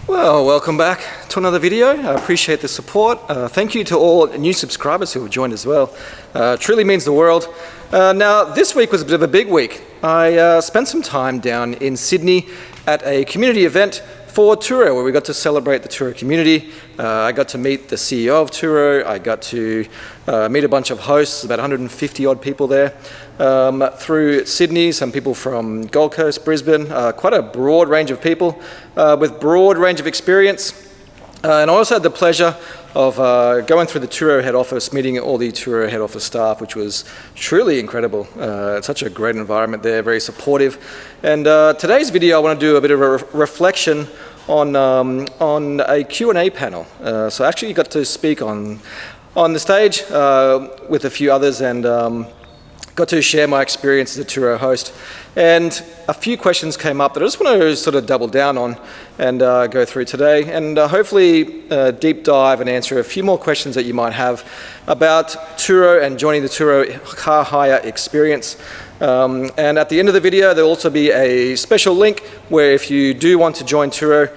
Well, welcome back to another video. I appreciate the support. Thank you to all new subscribers who have joined as well. Truly means the world. Now, this week was a bit of a big week. I spent some time down in Sydney at a community event for Turo, where we got to celebrate the Turo community. I got to meet the CEO of Turo. I got to meet a bunch of hosts, about 150 odd people there. Through Sydney, some people from Gold Coast, Brisbane, quite a broad range of people with broad range of experience. And I also had the pleasure of going through the Turo head office, meeting all the Turo head office staff, which was truly incredible. It's such a great environment there, very supportive. And today's video, I want to do a bit of a reflection on a Q&A panel. So I actually got to speak on the stage with a few others and got to share my experience as a Turo host. And a few questions came up that I just want to sort of double down on and go through today, and hopefully deep dive and answer a few more questions that you might have about Turo and joining the Turo car hire experience. And at the end of the video, there'll also be a special link where if you do want to join Turo,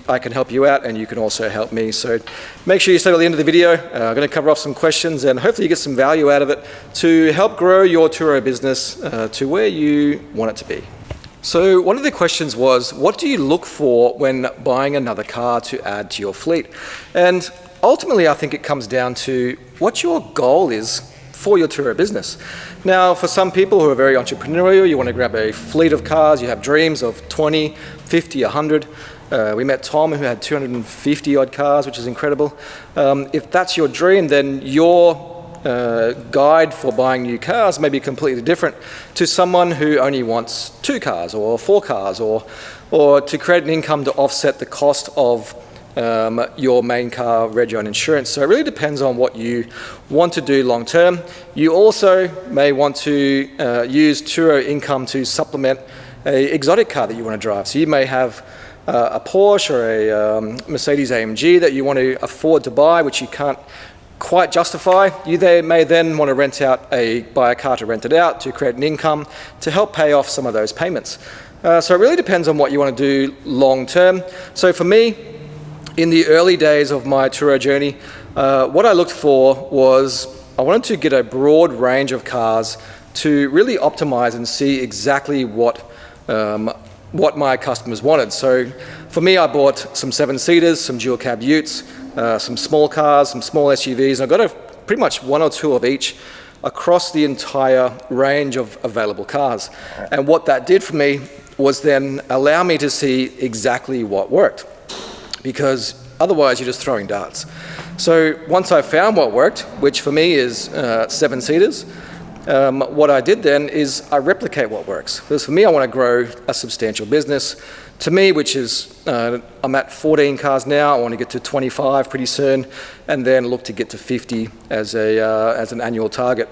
I can help you out and you can also help me. So make sure you stay till the end of the video. I'm going to cover off some questions and hopefully you get some value out of it to help grow your Turo business to where you want it to be. So one of the questions was, what do you look for when buying another car to add to your fleet? And ultimately, I think it comes down to what your goal is for your Turo business. Now, for some people who are very entrepreneurial, you want to grab a fleet of cars, you have dreams of 20, 50, 100. We met Tom, who had 250 odd cars, which is incredible. If that's your dream, then your guide for buying new cars may be completely different to someone who only wants 2 cars or 4 cars, or to create an income to offset the cost of your main car, rego, and insurance. So it really depends on what you want to do long term. You also may want to use Turo income to supplement an exotic car that you want to drive. So you may have a Porsche or a Mercedes AMG that you want to afford to buy, which you can't quite justify. You may then want to buy a car to rent it out to create an income to help pay off some of those payments. So it really depends on what you want to do long term. So for me, in the early days of my Turo journey, what I looked for was I wanted to get a broad range of cars to really optimize and see exactly what my customers wanted. So for me, I bought some 7-seaters, some dual cab utes, some small cars, some small SUVs, and I got pretty much 1 or 2 of each across the entire range of available cars. And what that did for me was then allow me to see exactly what worked, because otherwise you're just throwing darts. So once I found what worked, which for me is 7-seaters, what I did then is I replicate what works. Because for me, I want to grow a substantial business. To me, which is, I'm at 14 cars now, I want to get to 25 pretty soon, and then look to get to 50 as an annual target.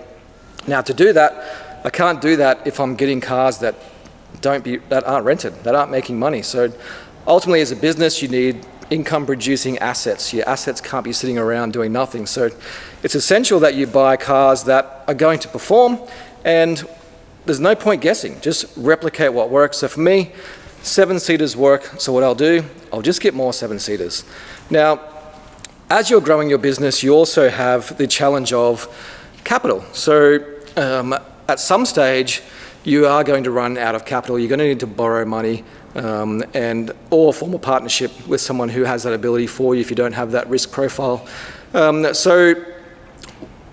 Now to do that, I can't do that if I'm getting cars that aren't rented, that aren't making money. So ultimately as a business, you need income producing assets. Your assets can't be sitting around doing nothing. So it's essential that you buy cars that are going to perform, and there's no point guessing, just replicate what works. So for me, 7-seaters work, so what I'll do, I'll just get more 7-seaters. Now, as you're growing your business, you also have the challenge of capital. So at some stage, you are going to run out of capital. You're going to need to borrow money or form a partnership with someone who has that ability for you if you don't have that risk profile. So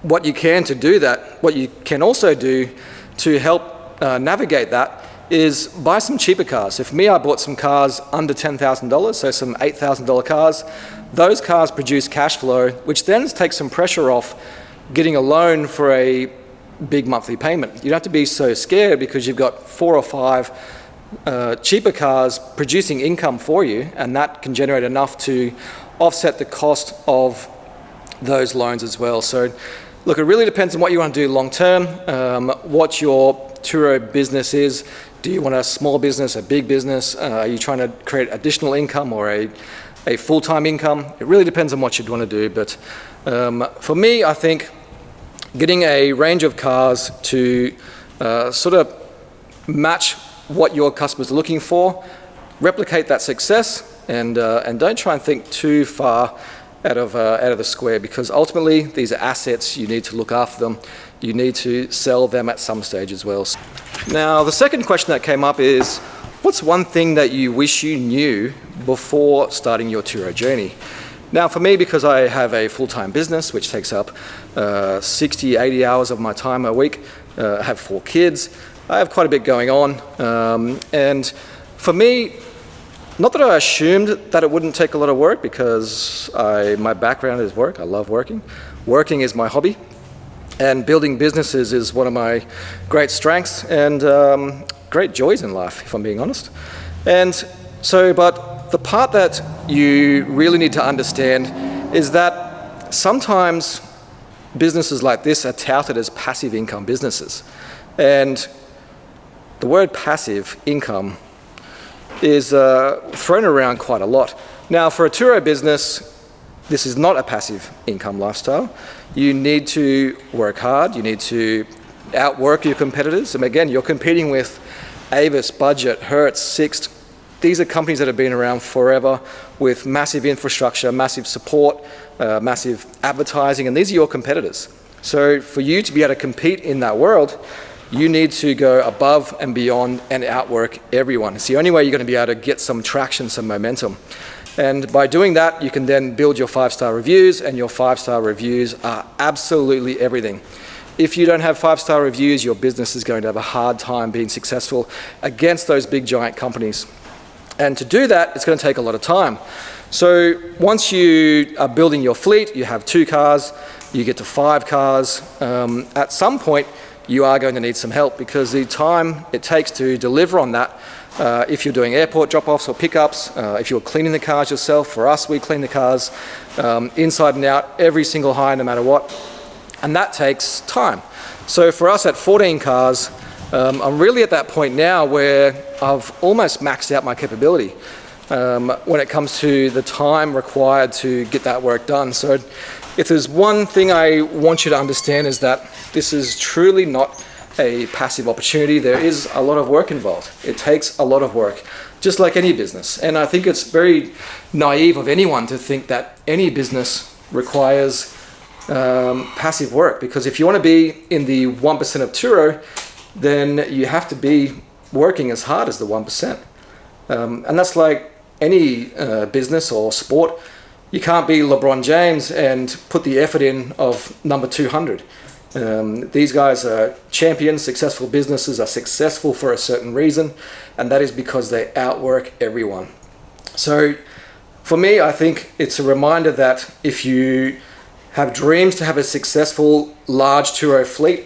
what you can also do to help navigate that is buy some cheaper cars. So for me, I bought some cars under $10,000, so some $8,000 cars. Those cars produce cash flow, which then takes some pressure off getting a loan for a big monthly payment. You don't have to be so scared because you've got 4 or 5 cheaper cars producing income for you, and that can generate enough to offset the cost of those loans as well. So look, it really depends on what you want to do long term, what your Turo business is. Do you want a small business, a big business? Are you trying to create additional income or a full-time income? It really depends on what you'd want to do. But for me, I think getting a range of cars to sort of match what your customers are looking for replicate that success, and don't try and think too far out of the square, because ultimately these are assets. You need to look after them. You need to sell them at some stage as well. Now, the second question that came up is, what's one thing that you wish you knew before starting your Turo journey? Now, for me, because I have a full-time business which takes up 60, 80 hours of my time a week, I have 4 kids, I have quite a bit going on, and for me, not that I assumed that it wouldn't take a lot of work, because my background is work. I love working. Working is my hobby, and building businesses is one of my great strengths and great joys in life, if I'm being honest. And so, but the part that you really need to understand is that sometimes businesses like this are touted as passive income businesses. And the word passive income is thrown around quite a lot. Now, for a Turo business, this is not a passive income lifestyle. You need to work hard. You need to outwork your competitors. And again, you're competing with Avis, Budget, Hertz, Sixt. These are companies that have been around forever with massive infrastructure, massive support, massive advertising, and these are your competitors. So for you to be able to compete in that world, you need to go above and beyond and outwork everyone. It's the only way you're going to be able to get some traction, some momentum. And by doing that, you can then build your 5-star reviews, and your 5-star reviews are absolutely everything. If you don't have 5-star reviews, your business is going to have a hard time being successful against those big giant companies. And to do that, it's going to take a lot of time. So once you are building your fleet, you have 2 cars, you get to 5 cars, at some point, you are going to need some help, because the time it takes to deliver on that, if you're doing airport drop-offs or pickups, if you're cleaning the cars yourself, for us, we clean the cars inside and out, every single hire, no matter what, and that takes time. So for us at 14 cars, I'm really at that point now where I've almost maxed out my capability when it comes to the time required to get that work done. So if there's one thing I want you to understand, is that this is truly not a passive opportunity. There is a lot of work involved. It takes a lot of work, just like any business. And I think it's very naive of anyone to think that any business requires passive work, because if you want to be in the 1% of Turo, then you have to be working as hard as the 1%. And that's like any business or sport. You can't be LeBron James and put the effort in of number 200. These guys are champions. Successful businesses are successful for a certain reason, and that is because they outwork everyone. So for me, I think it's a reminder that if you have dreams to have a successful large Turo fleet,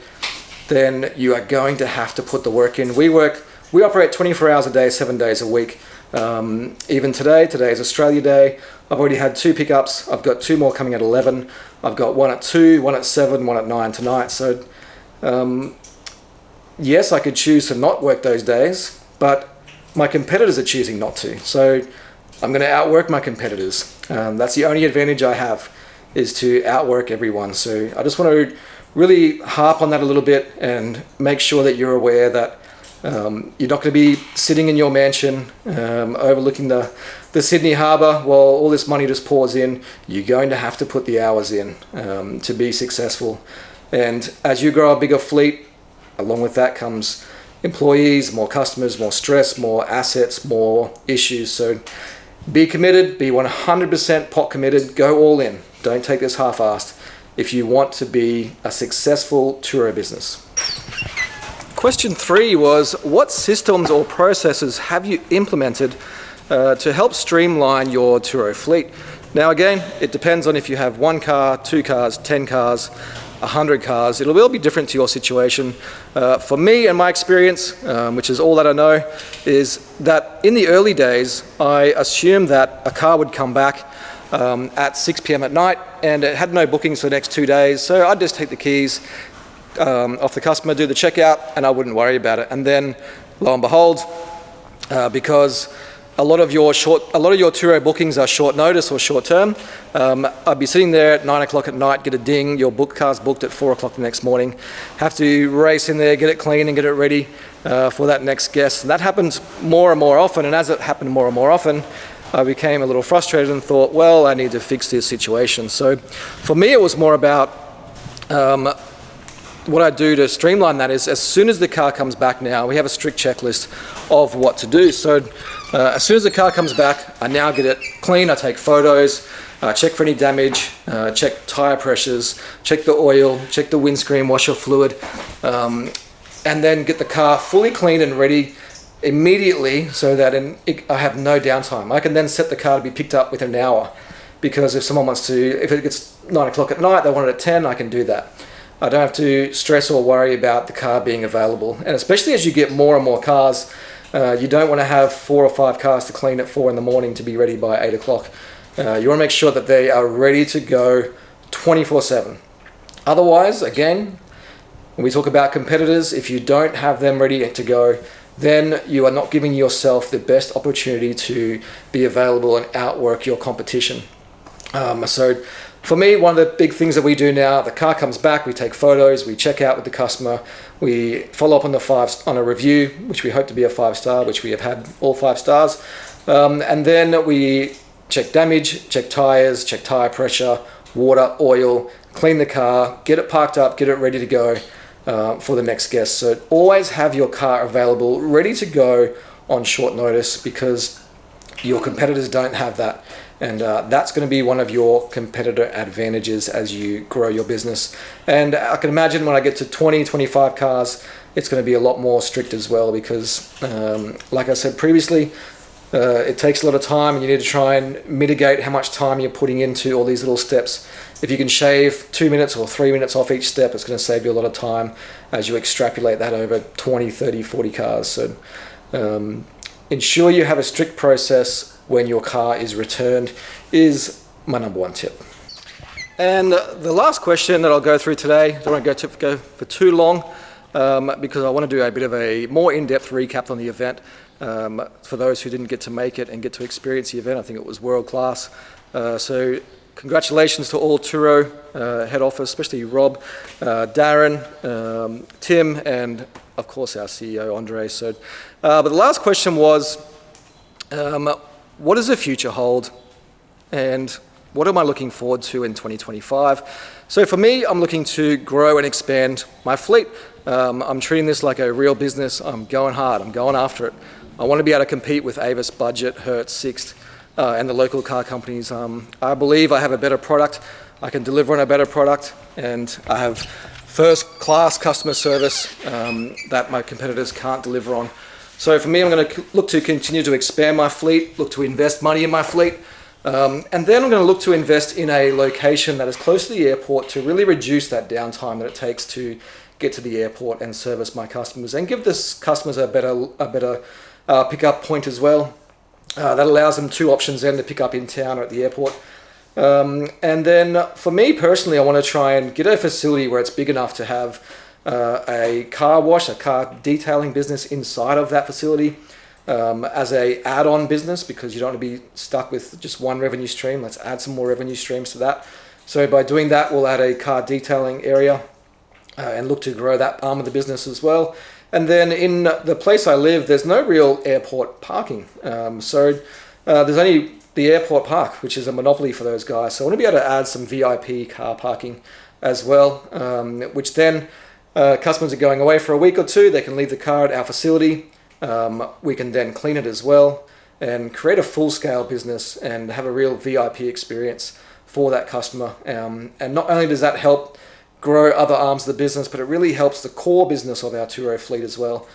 then you are going to have to put the work in. We operate 24 hours a day, 7 days a week. Even today is Australia Day. I've already had 2 pickups. I've got 2 more coming at 11. I've got 1 at 2, 1 at 7, 1 at 9 tonight. So yes, I could choose to not work those days, but my competitors are choosing not to. So I'm going to outwork my competitors. That's the only advantage I have, is to outwork everyone. So I just want to really harp on that a little bit and make sure that you're aware that you're not going to be sitting in your mansion overlooking the Sydney Harbour while all this money just pours in. You're going to have to put the hours in to be successful. And as you grow a bigger fleet, along with that comes employees, more customers, more stress, more assets, more issues. So be committed, be 100% pot committed, go all in. Don't take this half-assed if you want to be a successful Turo business. Question 3 was, what systems or processes have you implemented to help streamline your Turo fleet? Now again, it depends on if you have 1 car, 2 cars, 10 cars, 100 cars. It'll all be different to your situation. For me and my experience, which is all that I know, is that in the early days, I assumed that a car would come back at 6 p.m. at night, and it had no bookings for the next 2 days, so I'd just take the keys off the customer, do the checkout, and I wouldn't worry about it. And then, lo and behold, because a lot of your Turo bookings are short notice or short term, I'd be sitting there at 9 o'clock at night, get a ding, your car's booked at 4 o'clock the next morning, have to race in there, get it clean and get it ready, for that next guest. And that happened more and more often, and as it happened more and more often, I became a little frustrated and thought, well, I need to fix this situation. So for me, it was more about what I do to streamline that is, as soon as the car comes back now, we have a strict checklist of what to do. So as soon as the car comes back, I now get it clean, I take photos, check for any damage, check tire pressures, check the oil, check the windscreen washer fluid, and then get the car fully clean and ready immediately so that I have no downtime. I can then set the car to be picked up within an hour, because if someone wants to, if it gets 9 o'clock at night, they want it at 10, I can do that. I don't have to stress or worry about the car being available. And especially as you get more and more cars, you don't want to have 4 or 5 cars to clean at 4 in the morning to be ready by 8 o'clock. You want to make sure that they are ready to go 24/7. Otherwise, again, when we talk about competitors, if you don't have them ready to go, then you are not giving yourself the best opportunity to be available and outwork your competition. So for me, one of the big things that we do now, the car comes back, we take photos, we check out with the customer, we follow up on a review, which we hope to be a 5-star, which we have had all 5 stars. And then we check damage, check tires, check tire pressure, water, oil, clean the car, get it parked up, get it ready to go for the next guest. So always have your car available, ready to go on short notice, because your competitors don't have that. And that's going to be one of your competitor advantages as you grow your business. And I can imagine when I get to 20, 25 cars, it's going to be a lot more strict as well, because like I said previously, it takes a lot of time, and you need to try and mitigate how much time you're putting into all these little steps. If you can shave 2 minutes or 3 minutes off each step, it's going to save you a lot of time as you extrapolate that over 20, 30, 40 cars. So ensure you have a strict process when your car is returned is my number 1 tip. And the last question that I'll go through today, I don't want to go for too long, because I want to do a bit of a more in-depth recap on the event. For those who didn't get to make it and get to experience the event, I think it was world class. So congratulations to all Turo head office, especially Rob, Darren, Tim, and of course our CEO Andre. So, but the last question was, what does the future hold, and what am I looking forward to in 2025? So for me, I'm looking to grow and expand my fleet. I'm treating this like a real business. I'm going hard. I'm going after it. I want to be able to compete with Avis, Budget, Hertz, Sixt, and the local car companies. I believe I have a better product. I can deliver on a better product, and I have first-class customer service that my competitors can't deliver on. So for me, I'm going to look to continue to expand my fleet, look to invest money in my fleet, and then I'm going to look to invest in a location that is close to the airport to really reduce that downtime that it takes to get to the airport and service my customers, and give this customers a better pickup point as well. That allows them 2 options then to pick up in town or at the airport. And then for me personally, I want to try and get a facility where it's big enough to have a car wash, a car detailing business inside of that facility, as a add-on business, because you don't want to be stuck with just one revenue stream. Let's add some more revenue streams to that. So by doing that, we'll add a car detailing area and look to grow that arm of the business as well. And then in the place I live, there's no real airport parking. So there's only the airport park, which is a monopoly for those guys. So I want to be able to add some VIP car parking as well, which then customers are going away for a week or 2, they can leave the car at our facility. We can then clean it as well and create a full-scale business and have a real VIP experience for that customer. And not only does that help grow other arms of the business, but it really helps the core business of our Turo fleet as well,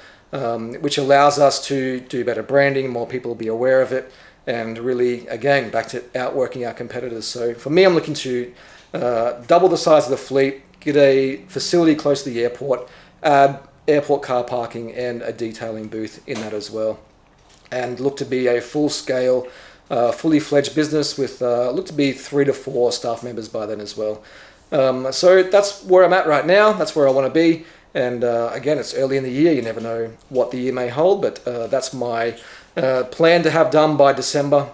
which allows us to do better branding, more people will be aware of it, and really, again, back to outworking our competitors. So for me, I'm looking to double the size of the fleet, get a facility close to the airport, add airport car parking and a detailing booth in that as well, and look to be a full-scale, fully fledged business with look to be 3 to 4 staff members by then as well. So that's where I'm at right now. That's where I want to be. And again, it's early in the year. You never know what the year may hold, but that's my plan to have done by December.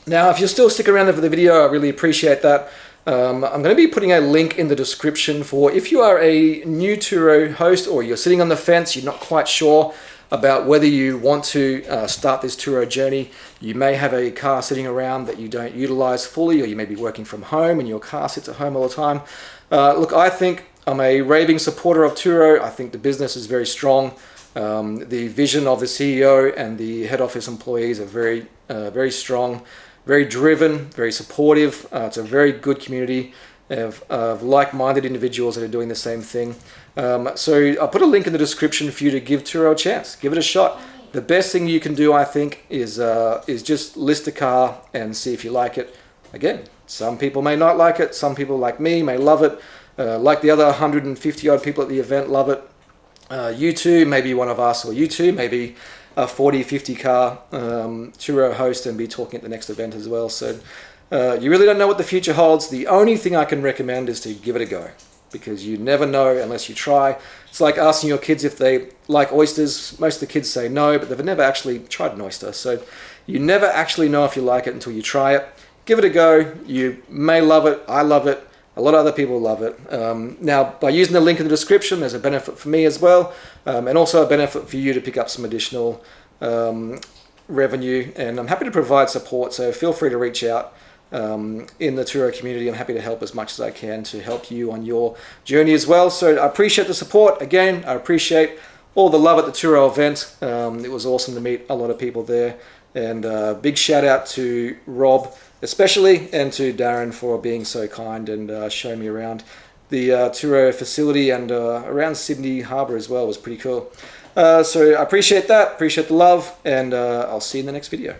Now, if you're still sticking around for the video, I really appreciate that. I'm going to be putting a link in the description for if you are a new Turo host or you're sitting on the fence, you're not quite sure about whether you want to start this Turo journey. You may have a car sitting around that you don't utilize fully, or you may be working from home and your car sits at home all the time. Look, I think I'm a raving supporter of Turo. I think the business is very strong. The vision of the CEO and the head office employees are very strong, very driven, very supportive. It's a very good community of like-minded individuals that are doing the same thing. So I'll put a link in the description for you to give Turo a chance. Give it a shot. The best thing you can do, I think, is just list a car and see if you like it. Again, some people may not like it. Some people, like me, may love it. Like the other 150 odd people at the event, love it. You too, maybe one of us, or you too, maybe a 40, 50 car Turo host and be talking at the next event as well. So you really don't know what the future holds. The only thing I can recommend is to give it a go, because you never know unless you try. It's like asking your kids if they like oysters. Most of the kids say no, but they've never actually tried an oyster. So you never actually know if you like it until you try it. Give it a go. You may love it. I love it. A lot of other people love it. Now, by using the link in the description, there's a benefit for me as well, and also a benefit for you to pick up some additional revenue. And I'm happy to provide support, so feel free to reach out in the Turo community. I'm happy to help as much as I can to help you on your journey as well. So I appreciate the support. Again, I appreciate all the love at the Turo event. It was awesome to meet a lot of people there. And big shout out to Rob especially, and to Darren for being so kind and showing me around the Turo facility and around Sydney Harbour as well. It was pretty cool. So I appreciate that, appreciate the love, and I'll see you in the next video.